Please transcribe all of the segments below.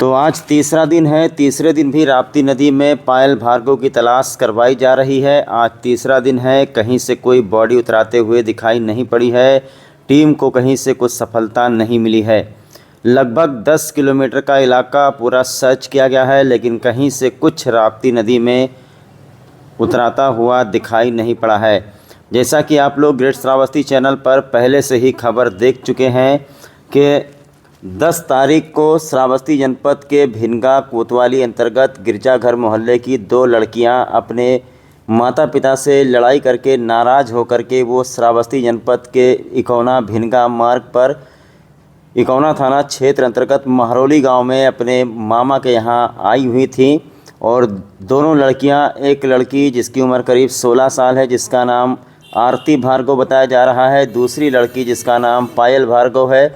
तो आज तीसरा दिन है। तीसरे दिन भी राप्ती नदी में पायल भार्गव की तलाश करवाई जा रही है। आज तीसरा दिन है, कहीं से कोई बॉडी उतराते हुए दिखाई नहीं पड़ी है। टीम को कहीं से कुछ सफलता नहीं मिली है। लगभग 10 किलोमीटर का इलाका पूरा सर्च किया गया है, लेकिन कहीं से कुछ राप्ती नदी में उतराता हुआ दिखाई नहीं पड़ा है। जैसा कि आप लोग ग्रेट श्रावस्ती चैनल पर पहले से ही खबर देख चुके हैं कि 10 तारीख को श्रावस्ती जनपद के भिनगा कोतवाली अंतर्गत गिरजाघर मोहल्ले की 2 लड़कियां अपने माता पिता से लड़ाई करके नाराज़ होकर के वो श्रावस्ती जनपद के इकौना भिनगा मार्ग पर इकौना थाना क्षेत्र अंतर्गत महरौली गांव में अपने मामा के यहां आई हुई थी। और दोनों लड़कियां, एक लड़की जिसकी उम्र करीब 16 साल है, जिसका नाम आरती भार्गव बताया जा रहा है, दूसरी लड़की जिसका नाम पायल भार्गव है।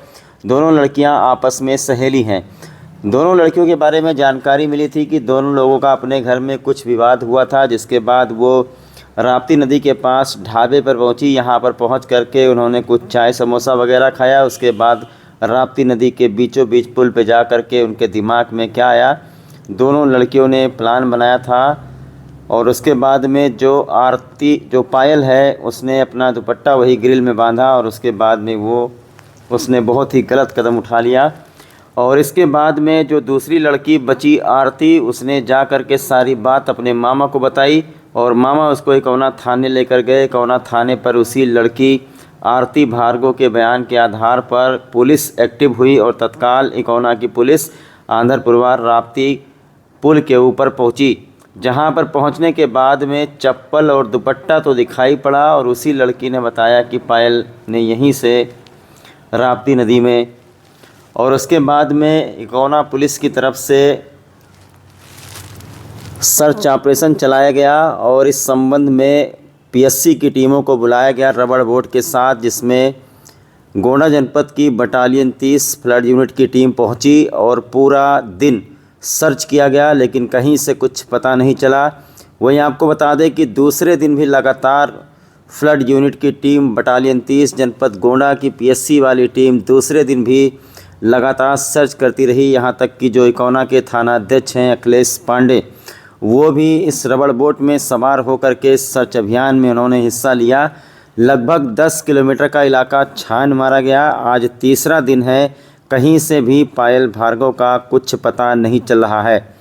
दोनों लड़कियां आपस में सहेली हैं। दोनों लड़कियों के बारे में जानकारी मिली थी कि दोनों लोगों का अपने घर में कुछ विवाद हुआ था, जिसके बाद वो राप्ती नदी के पास ढाबे पर पहुंची। यहां पर पहुंच करके उन्होंने कुछ चाय समोसा वगैरह खाया। उसके बाद राप्ती नदी के बीचों बीच पुल पे जा कर के उनके दिमाग में क्या आया, दोनों लड़कियों ने प्लान बनाया था। और उसके बाद में जो पायल है, उसने अपना दुपट्टा वही ग्रिल में बांधा और उसके बाद में उसने बहुत ही गलत कदम उठा लिया। और इसके बाद में जो दूसरी लड़की बची आरती, उसने जा कर के सारी बात अपने मामा को बताई और मामा उसको इकौना थाने लेकर गए। इकौना थाने पर उसी लड़की आरती भार्गव के बयान के आधार पर पुलिस एक्टिव हुई और तत्काल इकौना की पुलिस आंध्रपुरवार राप्ती पुल के ऊपर पहुंची। जहां पर पहुंचने के बाद में चप्पल और दुपट्टा तो दिखाई पड़ा और उसी लड़की ने बताया कि पायल ने यहीं से राप्ती नदी में। और उसके बाद में इकौना पुलिस की तरफ से सर्च ऑपरेशन चलाया गया और इस संबंध में पीएससी की टीमों को बुलाया गया रबड़ बोट के साथ, जिसमें गोंडा जनपद की बटालियन 30 फ्लड यूनिट की टीम पहुंची और पूरा दिन सर्च किया गया, लेकिन कहीं से कुछ पता नहीं चला। वहीं आपको बता दें कि दूसरे दिन भी लगातार फ्लड यूनिट की टीम बटालियन 30 जनपद गोंडा की पीएससी वाली टीम दूसरे दिन भी लगातार सर्च करती रही। यहां तक कि जो इकौना के थाना अध्यक्ष हैं अखिलेश पांडे, वो भी इस रबड़ बोट में सवार होकर के सर्च अभियान में उन्होंने हिस्सा लिया। लगभग 10 किलोमीटर का इलाका छान मारा गया। आज तीसरा दिन है, कहीं से भी पायल भार्गव का कुछ पता नहीं चल रहा है।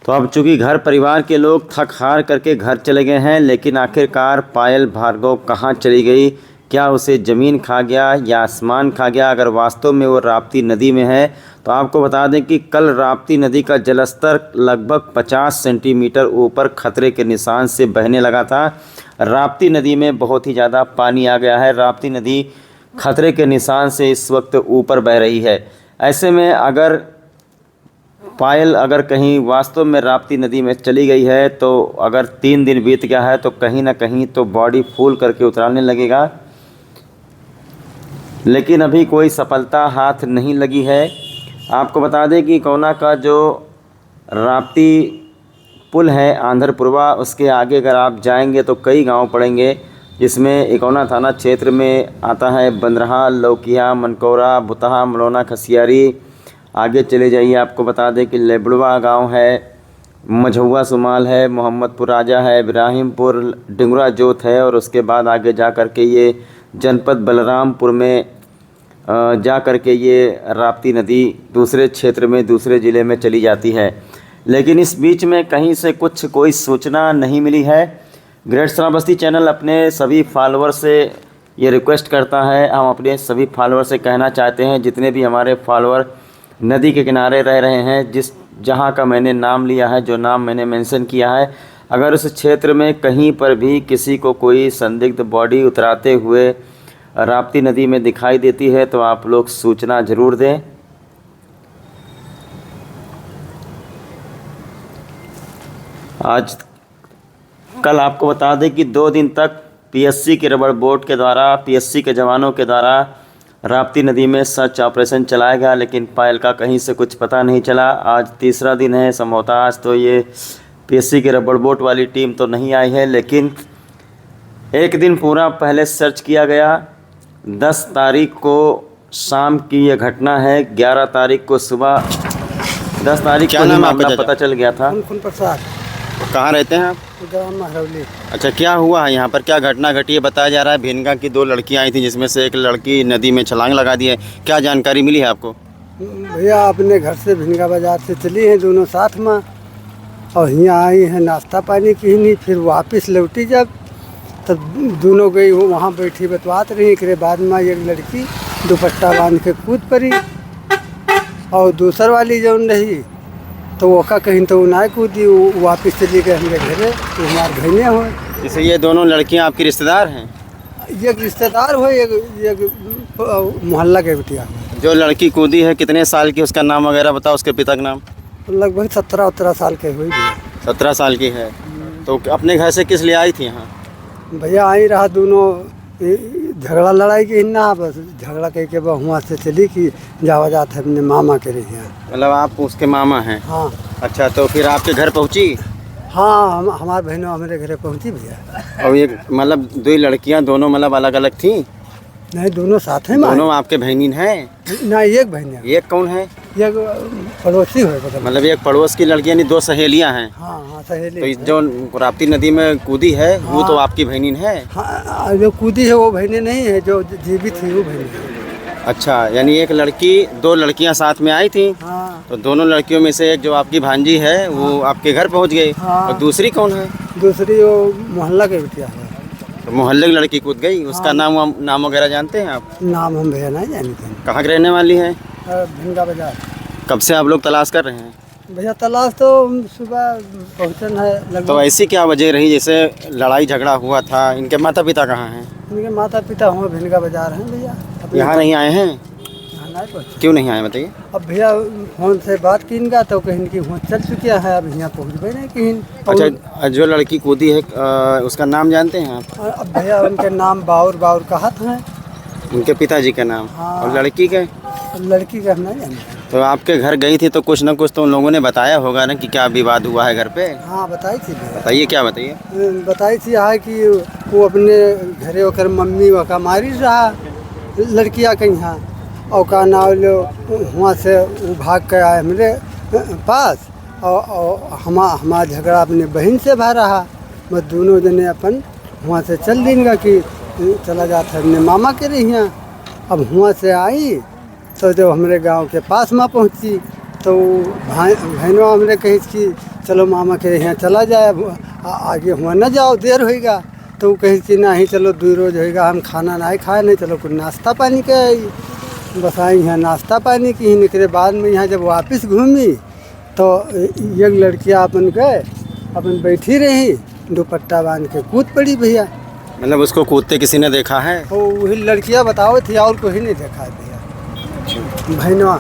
तो अब चूँकि घर परिवार के लोग थक हार करके घर चले गए हैं, लेकिन आखिरकार पायल भार्गव कहाँ चली गई? क्या उसे ज़मीन खा गया या आसमान खा गया? अगर वास्तव में वो राप्ती नदी में है तो आपको बता दें कि कल राप्ती नदी का जलस्तर लगभग 50 सेंटीमीटर ऊपर खतरे के निशान से बहने लगा था। राप्ती नदी में बहुत ही ज़्यादा पानी आ गया है। राप्ती नदी खतरे के निशान से इस वक्त ऊपर बह रही है। ऐसे में अगर पायल कहीं वास्तव में राप्ती नदी में चली गई है, तो अगर 3 दिन बीत गया है तो कहीं ना कहीं तो बॉडी फूल करके उतरने लगेगा, लेकिन अभी कोई सफलता हाथ नहीं लगी है। आपको बता दें कि इकौना का जो राप्ती पुल है आंध्रपुरवा, उसके आगे अगर आप जाएंगे तो कई गांव पड़ेंगे, जिसमें इकौना थाना क्षेत्र में आता है बंदरहा, लौकिया, मनकौरा, बुतहा, मलौना, खसियारी। आगे चले जाइए, आपको बता दें कि लेबड़वा गांव है, मझौआ सुमाल है, मोहम्मदपुर राजा है, इब्राहिमपुर, डिंगरा जोत है। और उसके बाद आगे जा कर के ये जनपद बलरामपुर में जा कर के ये राप्ती नदी दूसरे क्षेत्र में, दूसरे ज़िले में चली जाती है। लेकिन इस बीच में कहीं से कोई सूचना नहीं मिली है। ग्रेट श्रावस्ती चैनल अपने सभी फॉलोअर से ये रिक्वेस्ट करता है, हम अपने सभी फॉलोअर से कहना चाहते हैं, जितने भी हमारे फॉलोअर नदी के किनारे रह रहे हैं, जहाँ का मैंने नाम लिया है, जो नाम मैंने मेंशन किया है, अगर उस क्षेत्र में कहीं पर भी किसी को कोई संदिग्ध बॉडी उतराते हुए राप्ती नदी में दिखाई देती है तो आप लोग सूचना ज़रूर दें। कल आपको बता दें कि 2 दिन तक पीएससी के रबड़ बोट के द्वारा, पीएससी के जवानों के द्वारा राप्ती नदी में सर्च ऑपरेशन चलाया गया, लेकिन पायल का कहीं से कुछ पता नहीं चला। आज तीसरा दिन है। संभवतः आज तो ये पीएससी के रबड़ बोट वाली टीम तो नहीं आई है, लेकिन एक दिन पूरा पहले सर्च किया गया। 10 तारीख को शाम की यह घटना है। 11 तारीख को सुबह 10 तारीख क्या को ही नाम है मामला आपका पता चल गया था। फुन प्रसाद, कहाँ रहते हैं आप? ग्राम महरौली। अच्छा, क्या हुआ है यहाँ पर, क्या घटना घटी है? बताया जा रहा है भिनगा की 2 लड़कियाँ आई थी जिसमें से एक लड़की नदी में छलांग लगा दी है। क्या जानकारी मिली है आपको? भैया अपने घर से भिनगा बाजार से चली हैं दोनों साथ में, और यहाँ आई हैं नाश्ता पानी की नहीं, फिर वापस लौटी जब तब दोनों गई वो वहाँ बैठी बतवात रही। एक बाद में एक लड़की दुपट्टा बांध के कूद पड़ी, और दूसर वाली जो रही तो वो का कहीं तो ना कूदी, वो वापस चली गए हमारे घरे। तो हमारे बहने हुए। जैसे ये दोनों लड़कियाँ आपकी रिश्तेदार हैं? एक रिश्तेदार हो, एक मोहल्ला के बिटिया। जो लड़की कूदी है कितने साल की, उसका नाम वगैरह बताओ, उसके पिता का नाम? लगभग 17-18 साल के हुई भैया। 17 साल की है। तो अपने घर से किस लिए आई थी यहाँ? भैया आई रहा दोनों झगड़ा लड़ाई की ना, बस झगड़ा कह के वहाँ से चली कि जावा जात है अपने मामा के रही हैं। मतलब आप उसके मामा हैं? हाँ। अच्छा, तो फिर आपके घर पहुँची? हाँ, हमारे बहनों हमारे घरे पहुँची भैया। और ये मतलब 2 लड़कियाँ दोनों मतलब अलग अलग थी? नहीं, दोनों साथ हैं। दोनों आपके बहनीन हैं? नहीं, एक बहन है। एक कौन है? एक पड़ोसी है मतलब एक पड़ोस की लड़की, यानी 2 सहेलियां हैं? हाँ हाँ, सहेली। तो जो राप्ती नदी में कूदी है वो तो आपकी बहनीन है? हाँ, जो कूदी है वो बहने नहीं है, जो जीवित थी वो बहने है। अच्छा, यानी एक लड़की 2 लड़कियां साथ में आई थी। हाँ। तो दोनों लड़कियों में से एक जो आपकी भांजी है वो आपके घर पहुंच गई। हाँ। और दूसरी कौन है? दूसरी वो मोहल्ला के बिटिया है। तो मोहल्ले की लड़की कूद गई, उसका नाम वगैरह जानते हैं आप? नाम हम भैया नहीं जानते हैं। कहाँ की रहने वाली है? भिनगा बाजार। कब से आप लोग तलाश कर रहे हैं? भैया तलाश तो सुबह पहुँचन है लगभग। तो ऐसी क्या वजह रही, जैसे लड़ाई झगड़ा हुआ था? इनके माता पिता कहाँ हैं? इनके माता पिता हुए भिनगा बाजार हैं भैया। यहाँ नहीं आए हैं? यहाँ नहीं पहुँचे। क्यों नहीं आए बताइए? अब भैया फोन से बात की इनका तो कहीं की वहाँ चल चुकी है, अब यहाँ पहुँच गए नहीं कहीं। अच्छा, जो लड़की कूदी है उसका नाम जानते हैं आप? अब भैया उनके नाम बाउर कहत हैं। उनके पिताजी का नाम? हाँ। और लड़की के? लड़की का नहीं जानते। तो आपके घर गई थी तो कुछ ना कुछ तो उन लोगों ने बताया होगा ना कि क्या विवाद हुआ है घर पे? हाँ, बताई थी भैया। बताइए, क्या बताइए? बताई थी है कि वो अपने घरे होकर मम्मी वका मारी रहा लड़किया के यहाँ, और का नाम लो वहाँ से वो भाग कर आए हमारे पास, और हमारा झगड़ा अपने बहन से भा रहा। मैं दोनों जने अपन वहाँ से चल देंगे कि चला जाता अपने मामा के रही हैं। अब वहाँ से आई तो जब हमारे गांव के पास में पहुँची तो बहनों हमने कही कि चलो मामा के यहाँ चला जाए, आगे हुआ न जाओ, देर होएगा। तो वो कही कि नहीं चलो 2 रोज होएगा, हम खाना नहीं खाए, नहीं चलो कुछ नाश्ता पानी के आई। बस आई यहाँ नाश्ता पानी की, निकले बाद में यहाँ जब वापस घूमी तो एक लड़कियाँ अपन गए, अपन बैठी रही, दुपट्टा बांध के कूद पड़ी भैया। मतलब उसको कूदते किसी ने देखा है? तो वही लड़कियाँ बताओ थी, और कोई नहीं देखा है भैया। बहनवा